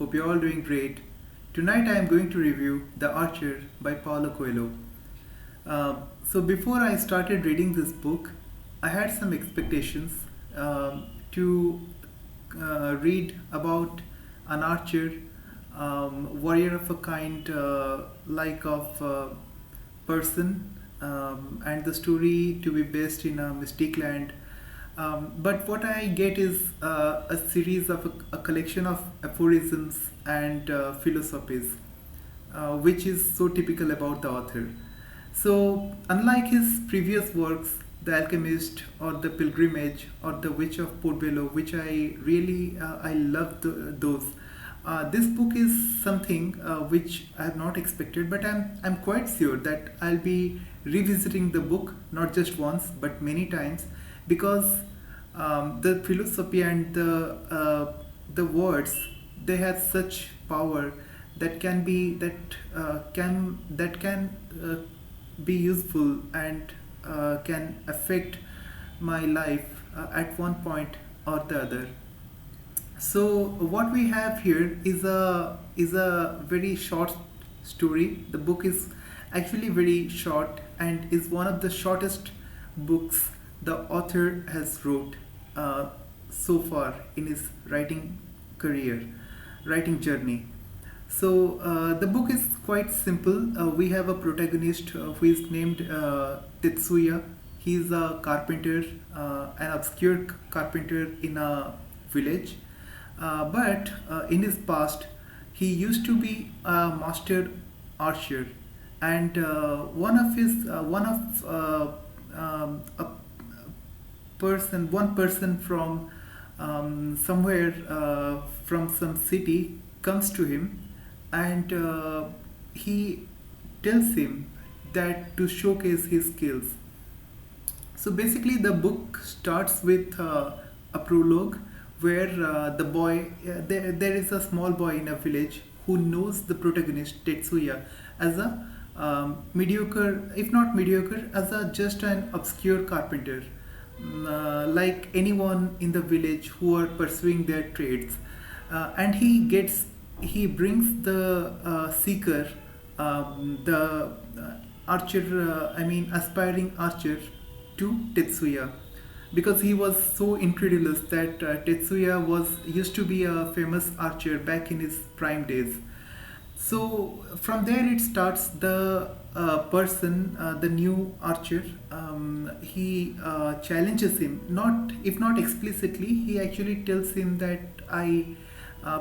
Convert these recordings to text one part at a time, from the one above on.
Hope you're all doing great. Tonight I am going to review The Archer by Paulo Coelho. Before I started reading this book, I had some expectations to read about an archer, warrior of a kind, like of person, and the story to be based in a mystic land. But what I get is a series of a collection of aphorisms and philosophies, which is so typical about the author. So, unlike his previous works, The Alchemist or The Pilgrimage or The Witch of Portobello, which I love those. This book is something which I have not expected, but I'm quite sure that I'll be revisiting the book not just once but many times because the philosophy and the words, they have such power that can be useful and can affect my life at one point or the other. So what we have here is a very short story. The book is actually very short and is one of the shortest books the author has wrote uh, so far in his career, writing journey. So the book is quite simple. We have a protagonist who is named Tetsuya. He is a carpenter, an obscure carpenter in a village. But in his past, he used to be a master archer, and one of a one person from somewhere from some city comes to him, and he tells him that to showcase his skills. So basically, the book starts with a prologue where there is a small boy in a village who knows the protagonist Tetsuya as a mediocre, if not mediocre, as a just an obscure carpenter, like anyone in the village who are pursuing their trades. And he brings the seeker, the archer, aspiring archer to Tetsuya because he was so incredulous that Tetsuya was used to be a famous archer back in his prime days. So from there it starts. The new archer, he challenges him. Not if not explicitly, he actually tells him that I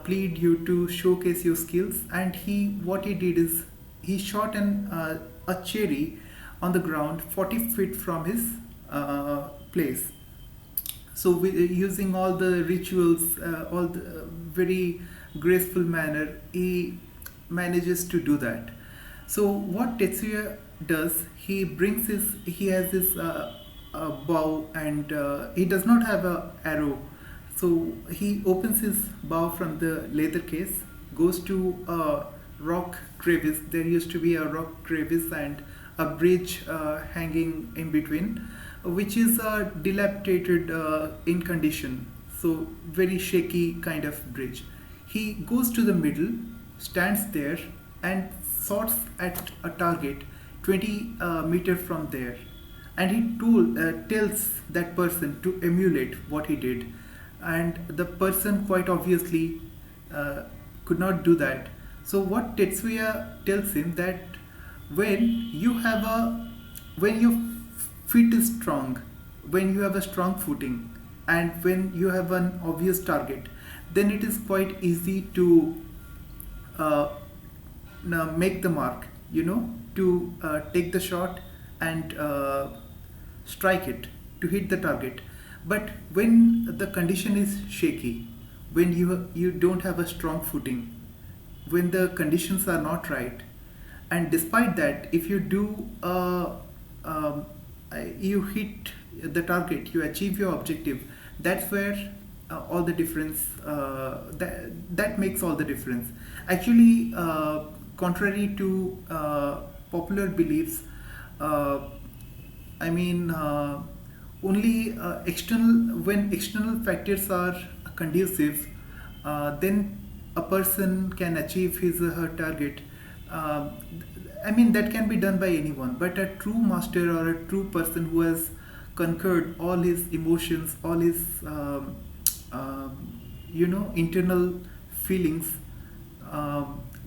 plead you to showcase your skills. And what he did is he shot a cherry on the ground 40 feet from his place. So using all the rituals, all the very graceful manner, he manages to do that. So what Tetsuya does, he has his bow, and he does not have a arrow. So he opens his bow from the leather case, goes to a rock crevice. There used to be a rock crevice and a bridge hanging in between, which is dilapidated in condition. So very shaky kind of bridge. He goes to the middle, stands there, and sorts at a target 20 meter from there. And tells that person to emulate what he did. And the person quite obviously could not do that. So what Tetsuya tells him that when you have a when your feet is strong, when you have a strong footing, and when you have an obvious target, then it is quite easy to uh, now make the mark, to take the shot and strike it, to hit the target. But when the condition is shaky, when you don't have a strong footing, when the conditions are not right, and despite that, if you do you hit the target, you achieve your objective, that's where all the difference, that makes all the difference. Actually, contrary to popular beliefs, uh, I mean, only external when external factors are conducive, then a person can achieve his or her target, uh, I mean, that can be done by anyone, but a true master or a true person who has conquered all his emotions, all his, internal feelings,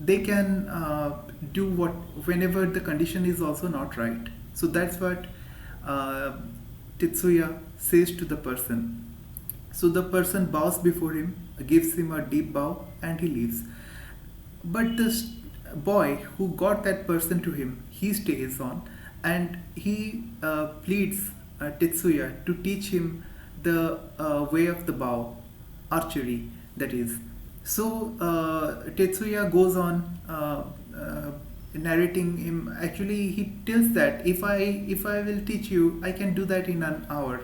they can do what whenever the condition is also not right. So that's what uh, Tetsuya says to the person. So the person bows before him, gives him a deep bow, and he leaves. But this boy who got that person to him, he stays on, and he pleads Tetsuya to teach him the way of the bow, archery, that is. So Tetsuya goes on narrating him. Actually, he tells that if I will teach you, I can do that in an hour.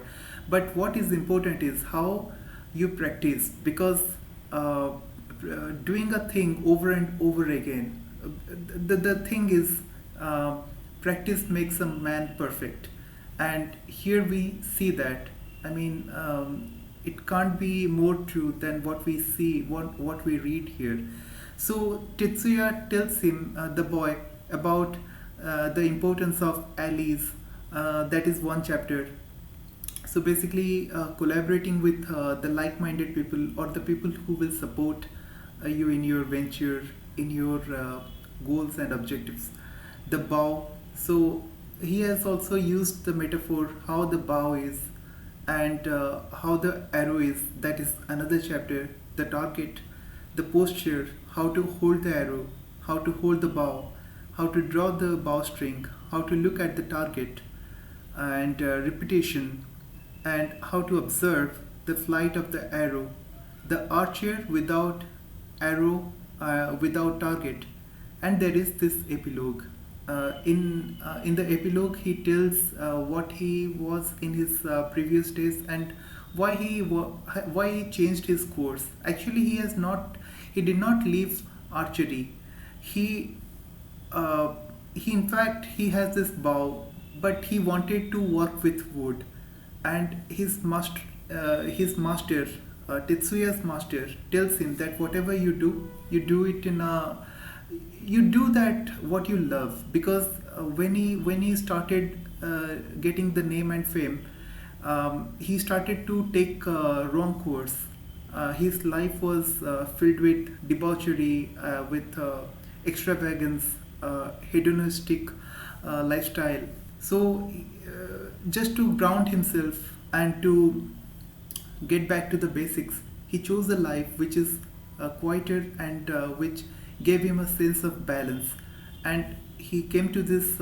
But what is important is how you practice, because doing a thing over and over again, the thing is, uh, practice makes a man perfect, and here we see that. I mean, it can't be more true than what we see, what we read here. So Tetsuya tells him, the boy, about the importance of allies. That is one chapter. So basically, collaborating with the like-minded people, or the people who will support you in your venture, in your goals and objectives. The bow. So he has also used the metaphor how the bow is, and how the arrow is. That is another chapter. The target, the posture, how to hold the arrow, how to hold the bow, how to draw the bowstring, how to look at the target, and repetition, and how to observe the flight of the arrow. The archer without arrow, without target. And there is this epilogue. In the epilogue, he tells what he was in his previous days, and why he changed his course. Actually, he did not leave archery. He he in fact he has this bow, but he wanted to work with wood, and his master, Tetsuya's master, tells him that whatever you do it in a you do that what you love, because when he started getting the name and fame, he started to take wrong course. His life was filled with debauchery, with extravagance, hedonistic lifestyle. So, just to ground himself and to get back to the basics, he chose a life which is quieter, and which gave him a sense of balance. And he came to this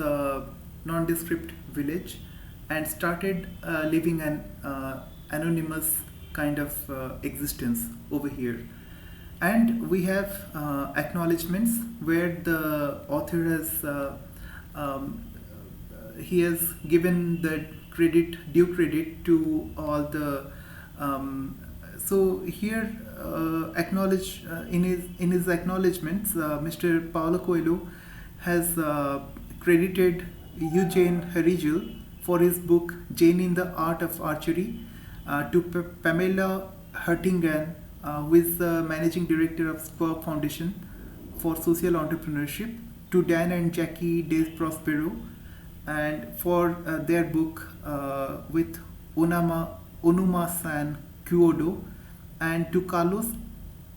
nondescript village and started living an anonymous kind of existence over here. And we have acknowledgements where the author has um, he has given the due credit to all the so here acknowledge in his acknowledgements, Mr. Paulo Coelho has credited Eugene Herigel for his book Jane in the Art of Archery, to Pamela Hurtingan, who is the managing director of Squawk Foundation for Social Entrepreneurship, to Dan and Jackie De Prospero, and for their book with Onuma San Kyodo, and to Carlos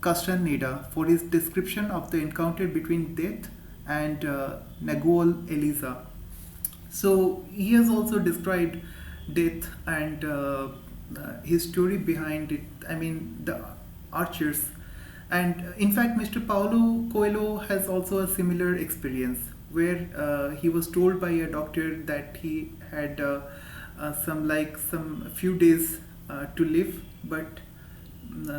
Castaneda for his description of the encounter between Death and Nagual Eliza. So he has also described Death and his story behind it. I mean, the archers. And in fact, Mr. Paulo Coelho has also a similar experience where he was told by a doctor that he had some few days to live, but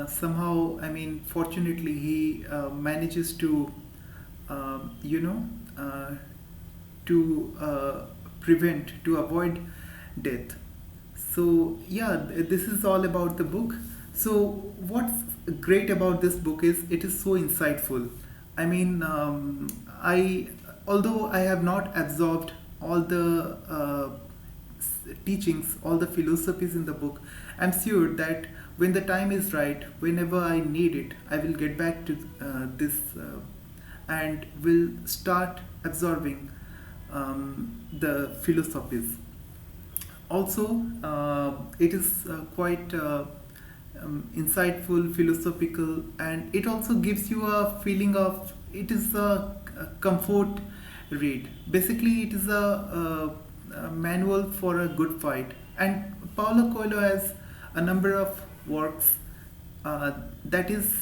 somehow, I mean, fortunately, he manages to, you know, to to avoid death. So yeah, this is all about the book. So what's great about this book is it is so insightful. I mean, I although I have not absorbed all the teachings, all the philosophies in the book, I'm sure that when the time is right, whenever I need it, I will get back to this and will start absorbing the philosophies. Also, it is quite insightful, philosophical, and it also gives you a feeling of it is a comfort read. Basically, it is a manual for a good fight. And Paulo Coelho has a number of works that is,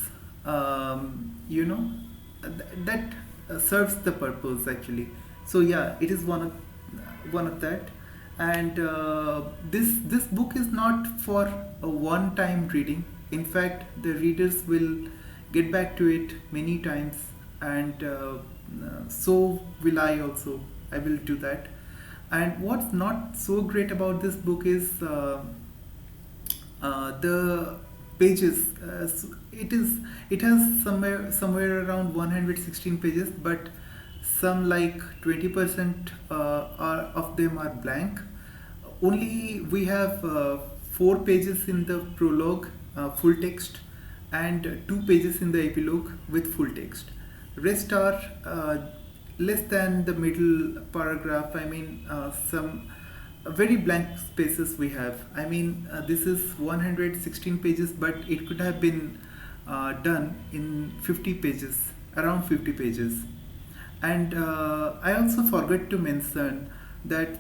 that serves the purpose actually. So yeah, it is one of that. And this book is not for a one time reading. In fact, the readers will get back to it many times, and so will I also. I will do that. And what's not so great about this book is the pages. It has somewhere around 116 pages, but some like 20% of them are blank. Only we have 4 pages in the prologue, full text, and 2 pages in the epilogue with full text. Rest are less than the middle paragraph. I mean, some very blank spaces we have. I mean, this is 116 pages, but it could have been done in 50 pages, around 50 pages. And I also forgot to mention that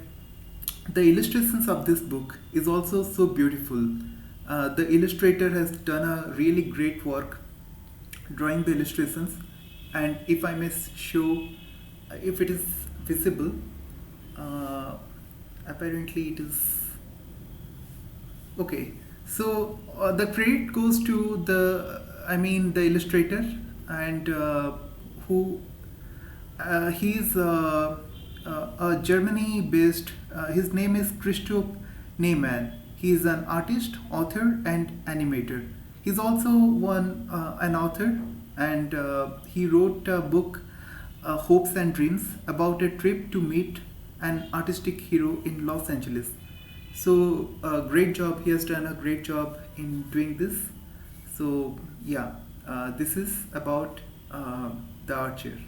the illustrations of this book is also so beautiful. The illustrator has done a really great work drawing the illustrations. And if I may show, if it is visible, uh, apparently it is okay. So the credit goes to the illustrator, and who he's a Germany based, his name is Christoph Neyman. He is an artist, author, and animator. He's also an author, and he wrote a book, Hopes and Dreams, about a trip to meet an artistic hero in Los Angeles. So, great job. He has done a great job in doing this. So, yeah, this is about the Archer.